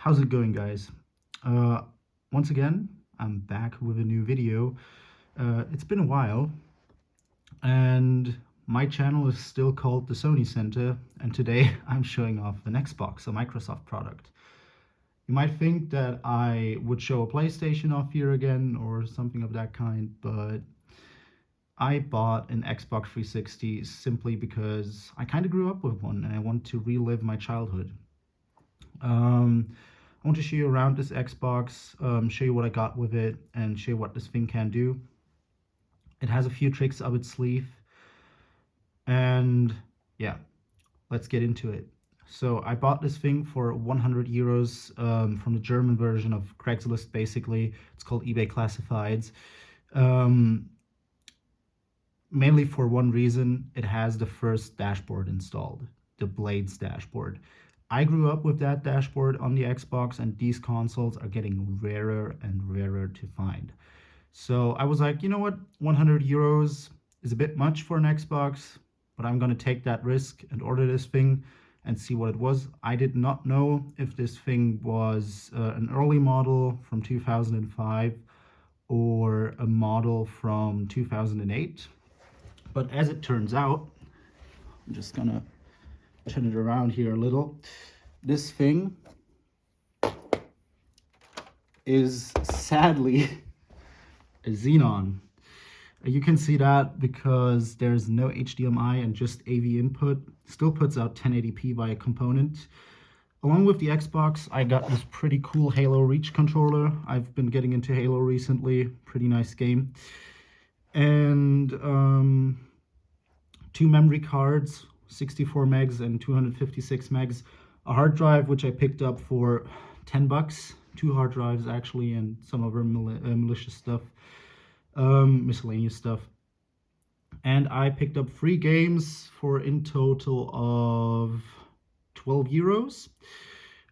How's it going, guys? Uh, Once again, I'm back with a new video. It's been a while, and my channel is still called the Sony Center, and today I'm showing off an Xbox, a Microsoft product. You might think that I would show a PlayStation off here again or something of that kind, but I bought an Xbox 360 simply because I kind of grew up with one and I want to relive my childhood. I want to show you around this Xbox, show you what I got with it, and show you what this thing can do. It has a few tricks up its sleeve, and yeah, let's get into it. So I bought this thing for 100 euros from the German version of Craigslist, basically. It's called eBay Classifieds. Um, Mainly for one reason, it has the first dashboard installed, the Blades dashboard. I grew up with that dashboard on the Xbox, and these consoles are getting rarer and rarer to find. So I was like, you know what, 100 euros is a bit much for an Xbox, but I'm gonna take that risk and order this thing and see what it was. I did not know if this thing was an early model from 2005 or a model from 2008. But as it turns out, I'm just gonna turn it around here a little. This thing is sadly a Xenon. You can see that because there's no HDMI and just AV input. Still puts out 1080p via component. Along with the Xbox, I got this pretty cool Halo Reach controller. I've been getting into Halo recently. Pretty nice game. And two memory cards, 64 megs and 256 megs. A hard drive, which I picked up for 10 bucks. Two hard drives, actually, and some other malicious stuff. Miscellaneous stuff. And I picked up 3 games for in total of 12 euros.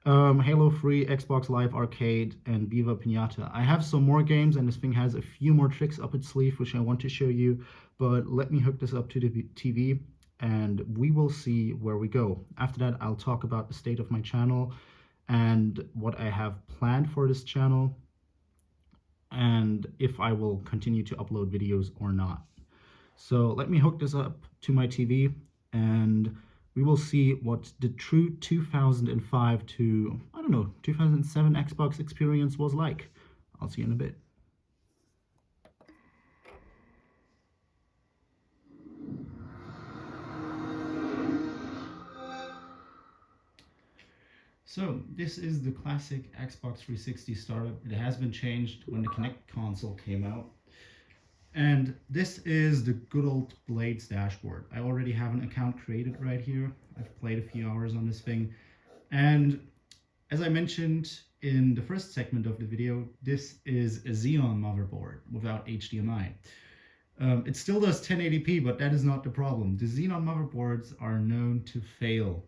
Halo 3, Xbox Live Arcade, and Viva Pinata. I have some more games, and this thing has a few more tricks up its sleeve, which I want to show you, but let me hook this up to the TV, and we will see where we go. After that, I'll talk about the state of my channel, and what I have planned for this channel, and if I will continue to upload videos or not. So let me hook this up to my TV, and we will see what the true 2005 to, I don't know, 2007 Xbox experience was like. I'll see you in a bit. So this is the classic Xbox 360 startup. It has been changed when the Kinect console came out. And this is the good old Blades dashboard. I already have an account created right here. I've played a few hours on this thing. And as I mentioned in the first segment of the video, this is a Xenon motherboard without HDMI. It still does 1080p, but that is not the problem. The Xenon motherboards are known to fail.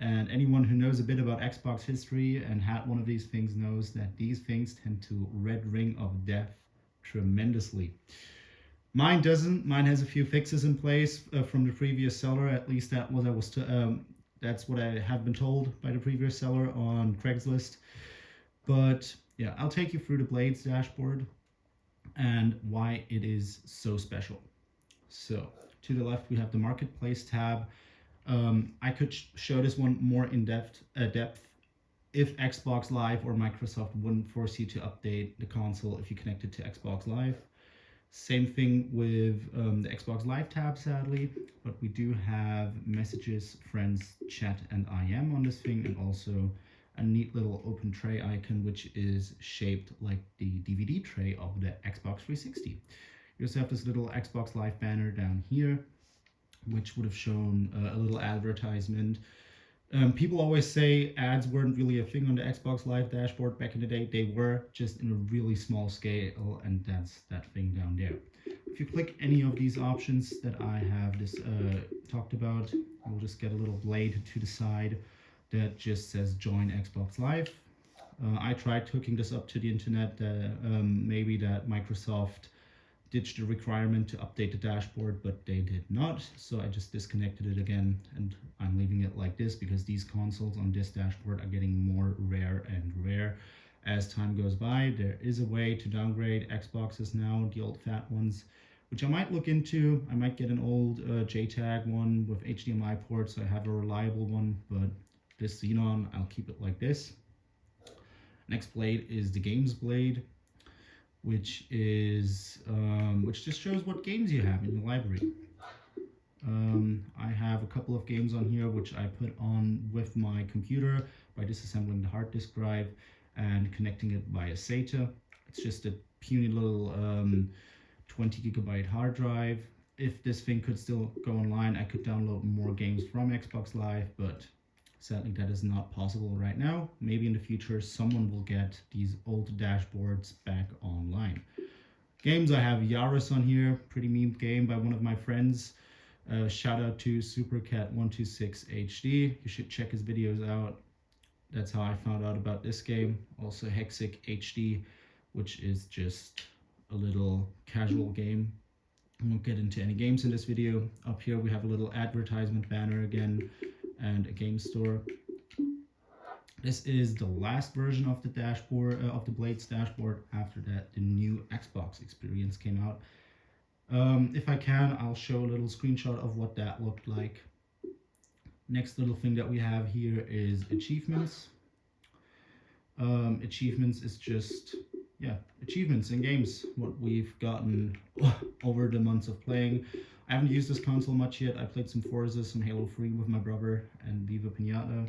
And anyone who knows a bit about Xbox history and had one of these things knows that these things tend to red ring of death tremendously. Mine doesn't. Mine has a few fixes in place from the previous seller. At least that was that's what I have been told by the previous seller on Craigslist. But yeah, I'll take you through the Blades dashboard and why it is so special. So to the left, we have the Marketplace tab. I could show this one more in depth if Xbox Live or Microsoft wouldn't force you to update the console if you connect it to Xbox Live. Same thing with the Xbox Live tab, sadly, but we do have messages, friends, chat, and IM on this thing, and also a neat little open tray icon, which is shaped like the DVD tray of the Xbox 360. You also have this little Xbox Live banner down here, which would have shown a little advertisement. People always say ads weren't really a thing on the Xbox Live dashboard back in the day. They were, just in a really small scale, and that's that thing down there. If you click any of these options that I have talked about, you'll just get a little blade to the side that just says join Xbox Live. I tried hooking this up to the internet. Maybe that Microsoft ditched the requirement to update the dashboard, but they did not. So I just disconnected it again, and I'm leaving it like this because these consoles on this dashboard are getting more rare and rare as time goes by. There is a way to downgrade Xboxes now, the old fat ones, which I might look into. I might get an old JTAG one with HDMI ports, so I have a reliable one, but this Xenon, I'll keep it like this. Next blade is the games blade, which just shows what games you have in your library. I have a couple of games on here which I put on with my computer by disassembling the hard disk drive and connecting it via SATA. It's just a puny little 20 gigabyte hard drive. If this thing could still go online, I could download more games from Xbox Live, but sadly that is not possible right now. Maybe in the future someone will get these old dashboards back online. Games, I have Yaris on here, pretty meme game by one of my friends. Shout out to Supercat126HD. You should check his videos out. That's how I found out about this game. Also Hexic HD, which is just a little casual game. I won't get into any games in this video. Up here we have a little advertisement banner again and a game store. This is the last version of the dashboard, of the Blades dashboard. After that, the new Xbox experience came out. If I can, I'll show a little screenshot of what that looked like. Next little thing that we have here is achievements. Achievements is just, achievements in games, what we've gotten over the months of playing. I haven't used this console much yet. I played some Forza, some Halo 3 with my brother, and Viva Pinata.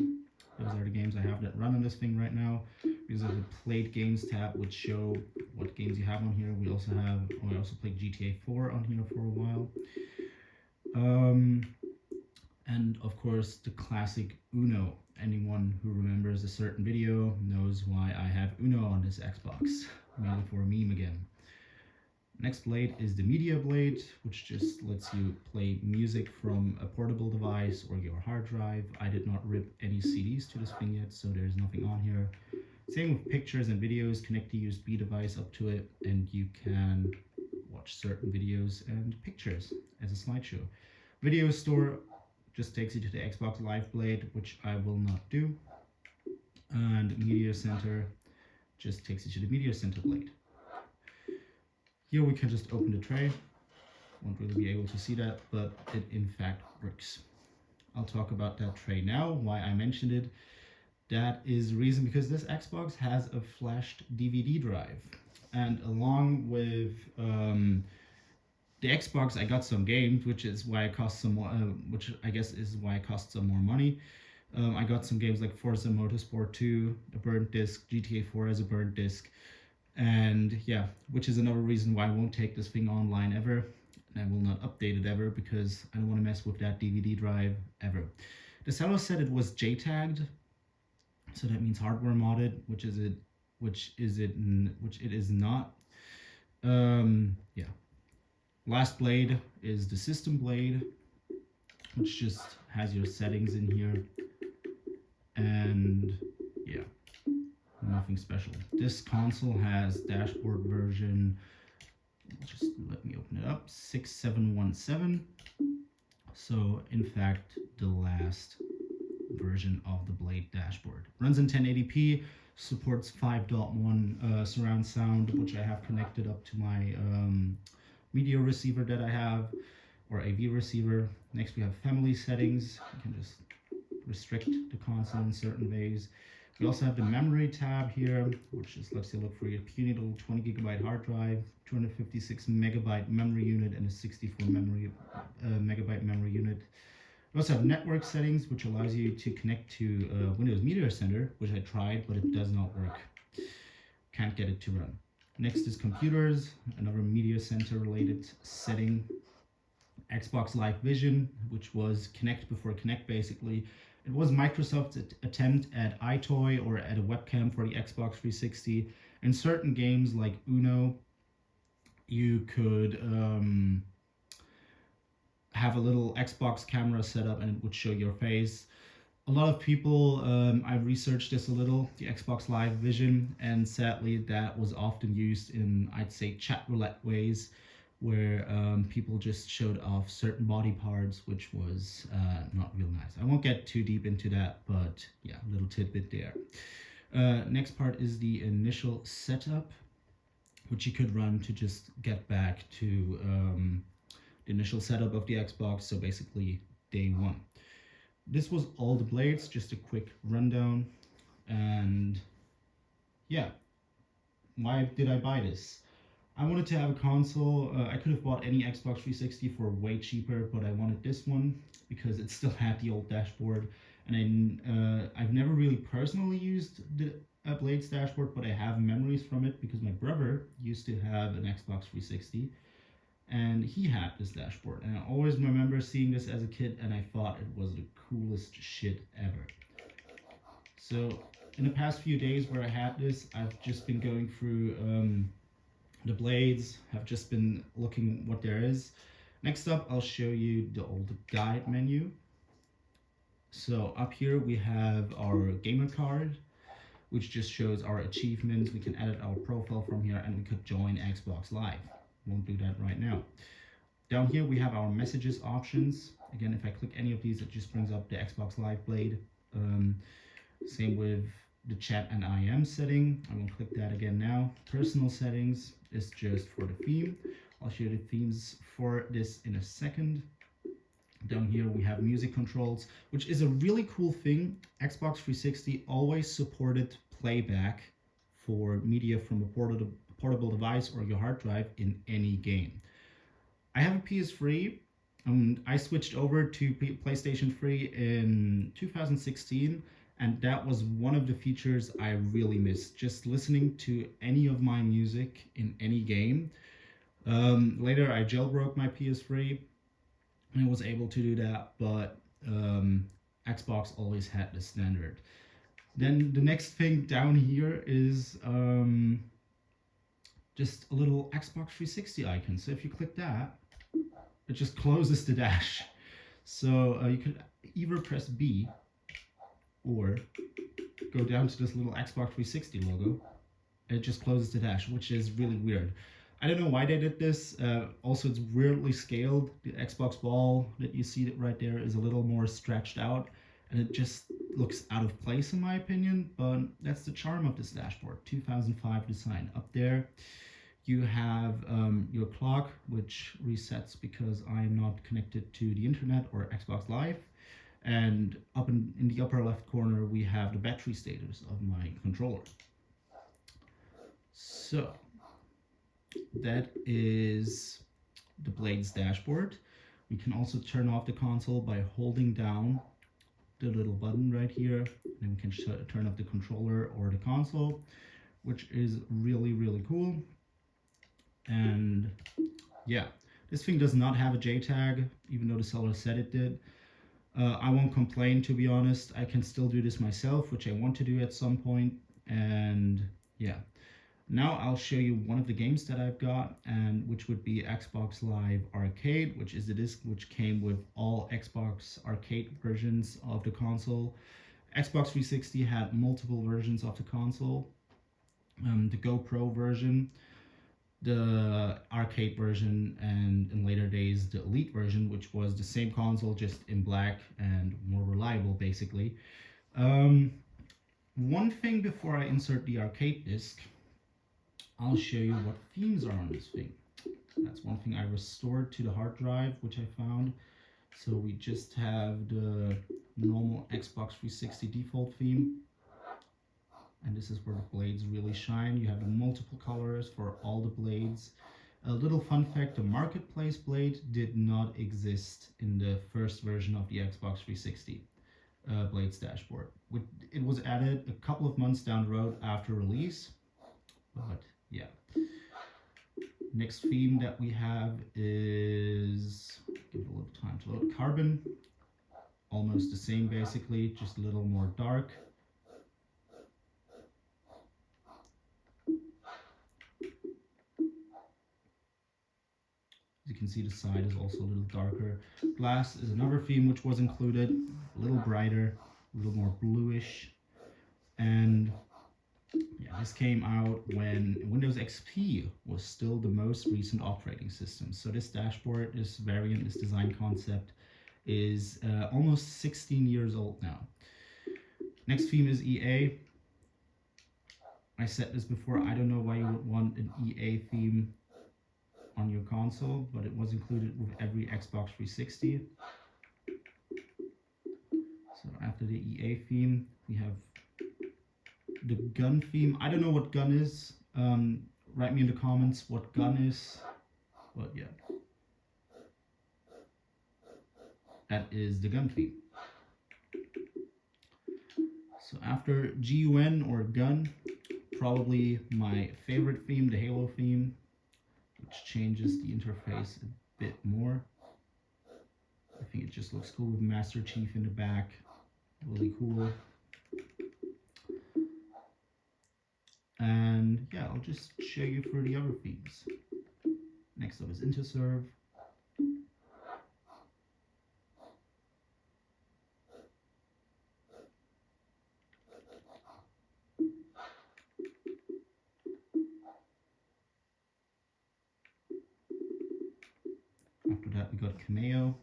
Those are the games I have that run on this thing right now. Because of the played games tab, which show what games you have on here. I also played GTA 4 on here for a while. And of course the classic Uno. Anyone who remembers a certain video knows why I have Uno on this Xbox. Mainly for a meme again. Next blade is the media blade, which just lets you play music from a portable device or your hard drive. I did not rip any CDs to this thing yet, so there's nothing on here. Same with pictures and videos. Connect the USB device up to it and you can watch certain videos and pictures as a slideshow. Video store just takes you to the Xbox Live blade, which I will not do. And media center just takes you to the media center blade. Here we can just open the tray. Won't really be able to see that, but it in fact works. I'll talk about that tray now, why I mentioned it. That is the reason because this Xbox has a flashed DVD drive. And along with the Xbox, I got some games, which is why it costs some more, which I guess is why it costs some more money. I got some games like Forza Motorsport 2, a burnt disc, GTA 4 as a burnt disc. And yeah, which is another reason why I won't take this thing online ever. And I will not update it ever because I don't want to mess with that DVD drive ever. The seller said it was JTAG'd, so that means hardware modded, which it is not. Yeah. Last blade is the system blade, which just has your settings in here. And yeah. Nothing special. This console has dashboard version, just let me open it up, 6717. So in fact, the last version of the Blade dashboard. Runs in 1080p, supports 5.1 surround sound, which I have connected up to my media receiver that I have, or AV receiver. Next we have family settings. You can just restrict the console in certain ways. We also have the memory tab here, which just lets you look for your puny little 20 gigabyte hard drive, 256 megabyte memory unit, and a 64 megabyte memory unit. We also have network settings, which allows you to connect to Windows Media Center, which I tried, but it does not work. Can't get it to run. Next is computers, another Media Center related setting. Xbox Live Vision, which was Kinect before Kinect basically. It was Microsoft's attempt at iToy or at a webcam for the Xbox 360. In certain games like Uno, you could have a little Xbox camera set up and it would show your face. A lot of people, I researched this a little, the Xbox Live Vision, and sadly that was often used in, I'd say, chat roulette ways, where people just showed off certain body parts, which was not real nice. I won't get too deep into that, but yeah, a little tidbit there. Next part is the initial setup, which you could run to just get back to the initial setup of the Xbox, so basically day one. This was all the blades, just a quick rundown, and yeah, why did I buy this? I wanted to have a console. I could have bought any Xbox 360 for way cheaper, but I wanted this one because it still had the old dashboard, and I've never really personally used the Blades dashboard, but I have memories from it because my brother used to have an Xbox 360, and he had this dashboard, and I always remember seeing this as a kid, and I thought it was the coolest shit ever. So in the past few days where I had this, I've just been going through the blades, have just been looking what there is. Next up, I'll show you the old guide menu. So up here we have our gamer card, which just shows our achievements. We can edit our profile from here, and we could join Xbox Live. Won't do that right now. Down here we have our messages options. Again, if I click any of these, it just brings up the Xbox Live blade. Same with the chat and IM setting. I won't click that again now. Personal settings is just for the theme. I'll show you the themes for this in a second. Down here we have music controls, which is a really cool thing. Xbox 360 always supported playback for media from a portable device or your hard drive in any game. I have a PS3. I switched over to PlayStation 3 in 2016, and that was one of the features I really missed. Just listening to any of my music in any game. Later, I jailbroke my PS3 and I was able to do that, but Xbox always had the standard. Then the next thing down here is just a little Xbox 360 icon. So if you click that, it just closes the dash. So you could either press B or go down to this little Xbox 360 logo. It just closes the dash, which is really weird. I don't know why they did this. Also, it's weirdly scaled. The Xbox ball that you see right there is a little more stretched out, and it just looks out of place in my opinion, but that's the charm of this dashboard. 2005 design. Up there you have your clock, which resets because I'm not connected to the internet or Xbox Live. And up in the upper left corner we have the battery status of my controller. So that is the Blades dashboard. We can also turn off the console by holding down the little button right here, and we can turn off the controller or the console, which is really, really cool. And yeah, this thing does not have a JTAG, even though the seller said it did. I won't complain, to be honest. I can still do this myself, which I want to do at some point. And yeah, now I'll show you one of the games that I've got, and which would be Xbox Live Arcade, which is the disc which came with all Xbox Arcade versions of the console. Xbox 360 had multiple versions of the console. The GoPro version, the arcade version, and in later days the Elite version, which was the same console just in black and more reliable basically. One thing before I insert the arcade disc, I'll show you what themes are on this thing. That's one thing I restored to the hard drive, which I found. So we just have the normal Xbox 360 default theme. And this is where the blades really shine. You have the multiple colors for all the blades. A little fun fact, the Marketplace blade did not exist in the first version of the Xbox 360 Blades dashboard. It was added a couple of months down the road after release, but yeah. Next theme that we have is, give it a little time to load, Carbon. Almost the same basically, just a little more dark. As you can see, the side is also a little darker. Glass is another theme which was included, a little brighter, a little more bluish. And yeah, This came out when Windows XP was still the most recent operating system. So this dashboard, this variant, this design concept is almost 16 years old now. Next theme is EA. I said this before, I don't know why you would want an EA theme on your console, but it was included with every Xbox 360. So after the EA theme, we have the gun theme. I don't know what gun is. Write me in the comments what gun is. But yeah, that is the gun theme. So after GUN or gun, probably my favorite theme, the Halo theme, which changes the interface a bit more. I think it just looks cool with Master Chief in the back. Really cool. And yeah, I'll just show you through the other themes. Next up is Interserve. After that, we got Cameo.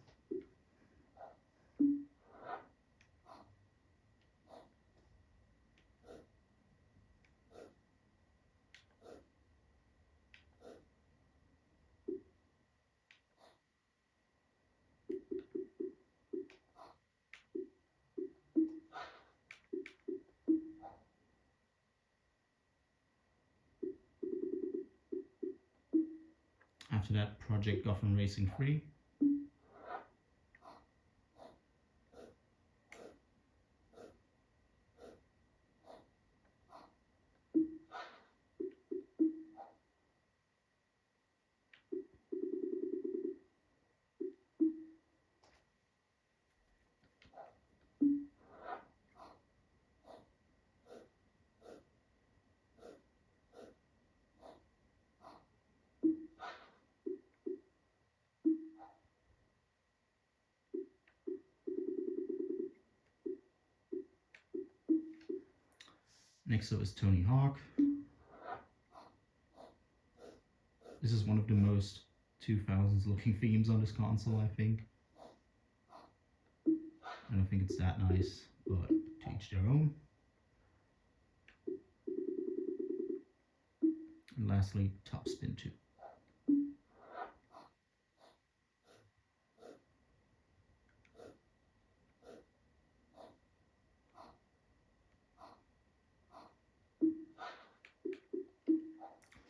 After that, Project Gotham Racing 3. Next up is Tony Hawk. This is one of the most 2000s looking themes on this console, I think. I don't think it's that nice, but to each their own. And lastly, Top Spin 2.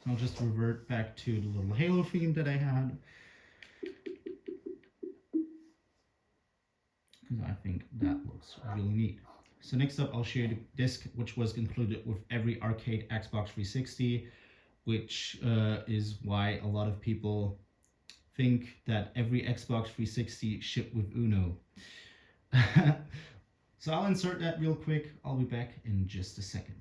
So I'll just revert back to the little Halo theme that I had, because I think that looks really neat. So next up, I'll show you the disc, which was included with every arcade Xbox 360, which is why a lot of people think that every Xbox 360 shipped with Uno. So I'll insert that real quick. I'll be back in just a second.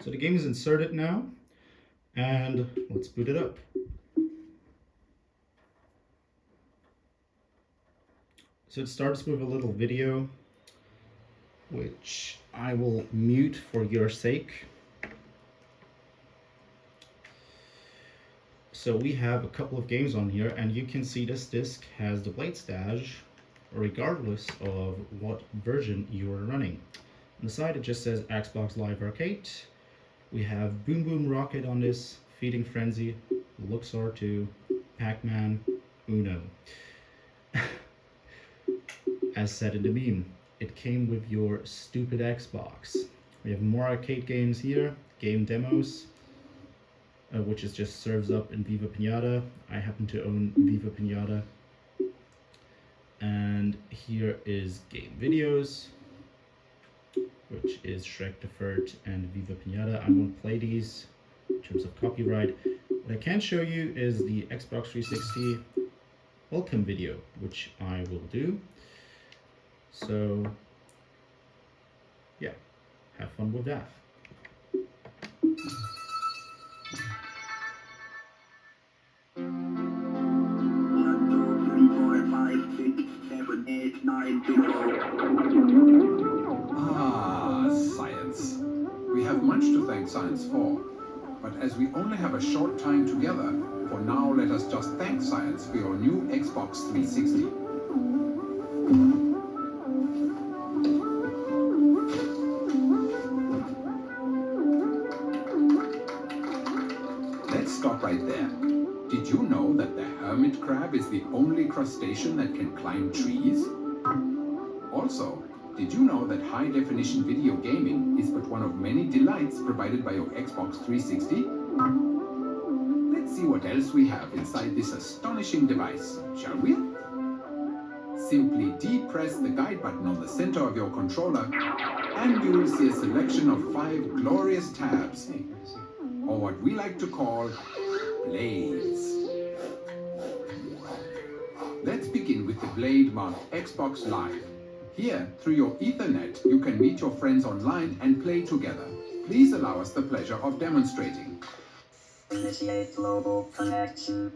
So the game is inserted now, and let's boot it up. So it starts with a little video, which I will mute for your sake. So we have a couple of games on here, and you can see this disc has the blade stash, regardless of what version you are running. On the side it just says Xbox Live Arcade. We have Boom Boom Rocket on this, Feeding Frenzy, Luxor 2, Pac-Man, Uno. As said in the meme, it came with your stupid Xbox. We have more arcade games here, game demos, which is just serves up in Viva Pinata. I happen to own Viva Pinata. And here is game videos, which is Shrek the Third and Viva Pinata. I won't play these in terms of copyright. What I can show you is the Xbox 360 welcome video, which I will do. So yeah, have fun with that. Ah, science. We have much to thank science for. But as we only have a short time together, for now let us just thank science for your new Xbox 360. Let's stop right there. Did you know that the hermit crab is the only crustacean that can climb trees? Also, did you know that high-definition video gaming is but one of many delights provided by your Xbox 360? Let's see what else we have inside this astonishing device, shall we? Simply depress the guide button on the center of your controller and you will see a selection of 5 glorious tabs, or what we like to call blades. Let's begin with the blade marked Xbox Live. Here, through your Ethernet, you can meet your friends online and play together. Please allow us the pleasure of demonstrating. Initiate global connection.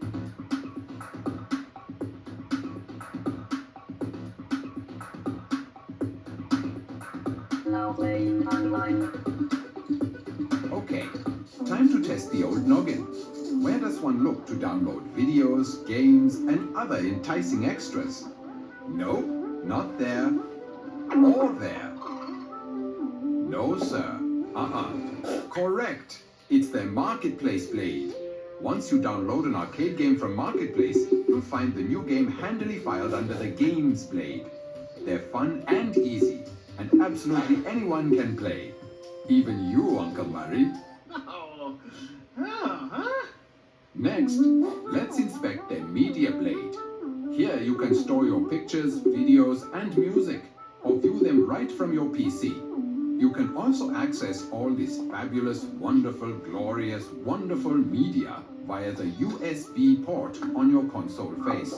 Now playing online. Okay, time to test the old noggin. Where does one look to download videos, games, and other enticing extras? No, not there. Or there. No, sir. Correct. It's their Marketplace blade. Once you download an arcade game from Marketplace, you'll find the new game handily filed under the Games blade. They're fun and easy, and absolutely anyone can play. Even you, Uncle Murray. Next, let's inspect their Media blade. Here you can store your pictures, videos, and music, or view them right from your PC. You can also access all this fabulous, wonderful, glorious, wonderful media via the USB port on your console face.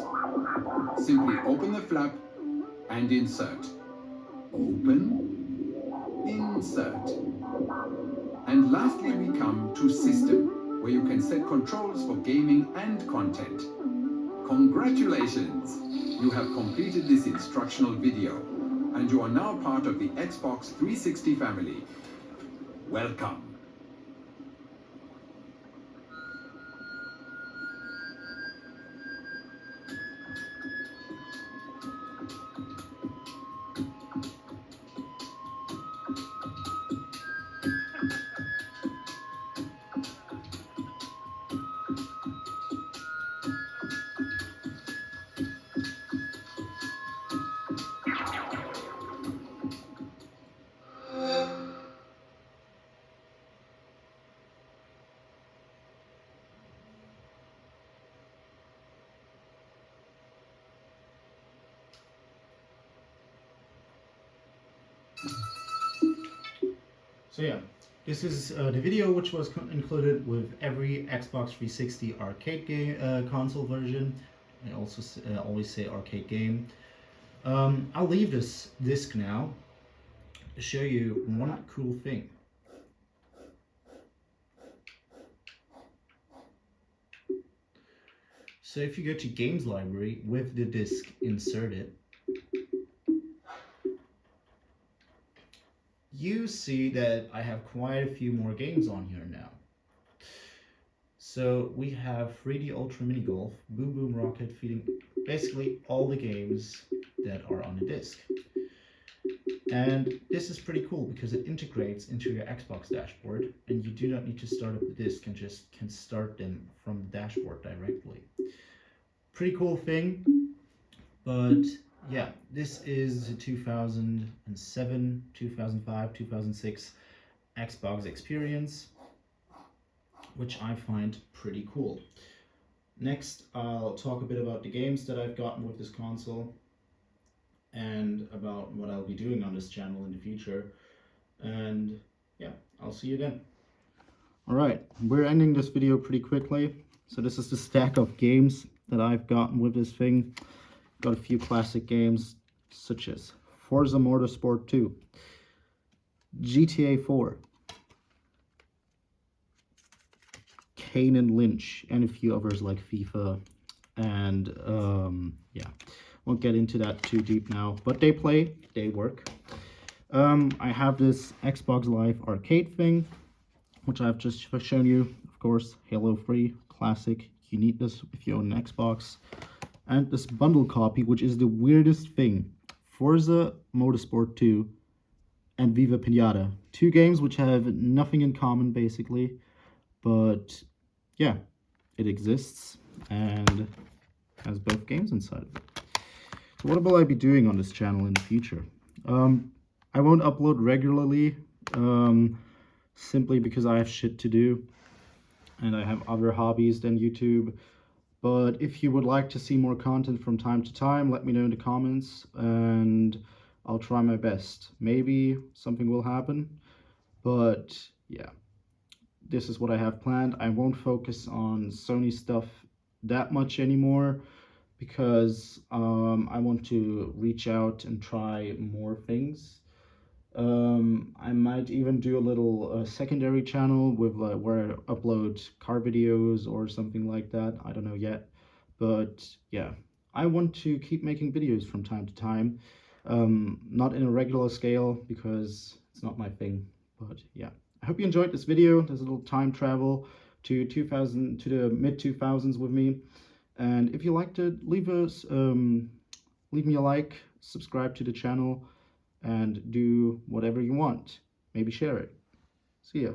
Simply open the flap and insert. Open, insert. And lastly we come to System, where you can set controls for gaming and content. Congratulations! You have completed this instructional video, and you are now part of the Xbox 360 family. Welcome. So yeah, this is the video which was included with every Xbox 360 arcade game console version. I also always say arcade game. I'll leave this disc now to show you one cool thing. So if you go to Games Library with the disc inserted, you see that I have quite a few more games on here now. So we have 3D Ultra Mini Golf, Boom Boom Rocket, feeding basically all the games that are on the disc. And this is pretty cool because it integrates into your Xbox dashboard and you do not need to start up the disc and just can start them from the dashboard directly. Pretty cool thing, but yeah, this is the 2007, 2005, 2006 Xbox experience, which I find pretty cool. Next, I'll talk a bit about the games that I've gotten with this console and about what I'll be doing on this channel in the future. And yeah, I'll see you then. Alright, we're ending this video pretty quickly. So this is the stack of games that I've gotten with this thing. Got a few classic games such as Forza Motorsport 2, GTA 4, Kane and Lynch, and a few others like FIFA and yeah, Won't get into that too deep now, but they play, they work. I have this Xbox Live arcade thing, which I've just shown you. Of course, Halo 3, classic. You need this if you own an Xbox. And this bundle copy, which is the weirdest thing. Forza Motorsport 2 and Viva Pinata. Two games which have nothing in common, basically. But, yeah, it exists and has both games inside of it. So what will I be doing on this channel in the future? I won't upload regularly, simply because I have shit to do and I have other hobbies than YouTube. But if you would like to see more content from time to time, let me know in the comments and I'll try my best. Maybe something will happen, but yeah, this is what I have planned. I won't focus on Sony stuff that much anymore because I want to reach out and try more things. I might even do a little secondary channel with where I upload car videos or something like that. I don't know yet, but yeah, I want to keep making videos from time to time. Not in a regular scale because it's not my thing, but yeah. I hope you enjoyed this video. There's a little time travel to the mid 2000s with me. And if you liked it, leave me a like, subscribe to the channel, and do whatever you want. Maybe share it. See ya.